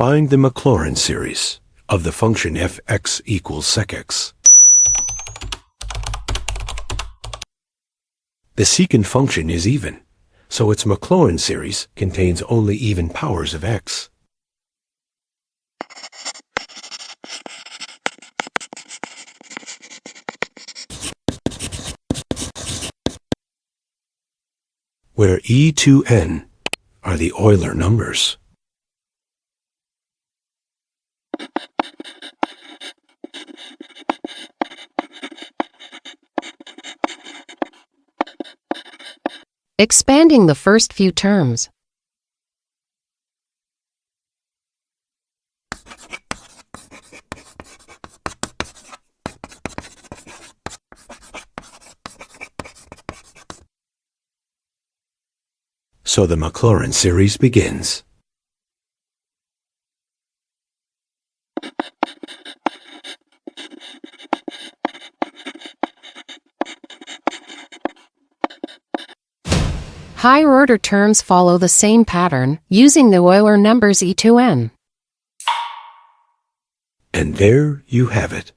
Find the Maclaurin series of the function f(x) equals sec x. The secant function is even, so its Maclaurin series contains only even powers of x. Where e to n are the Euler numbers. Expanding the first few terms. So the Maclaurin series begins. Higher-order terms follow the same pattern, using the Euler numbers e to n. And there you have it.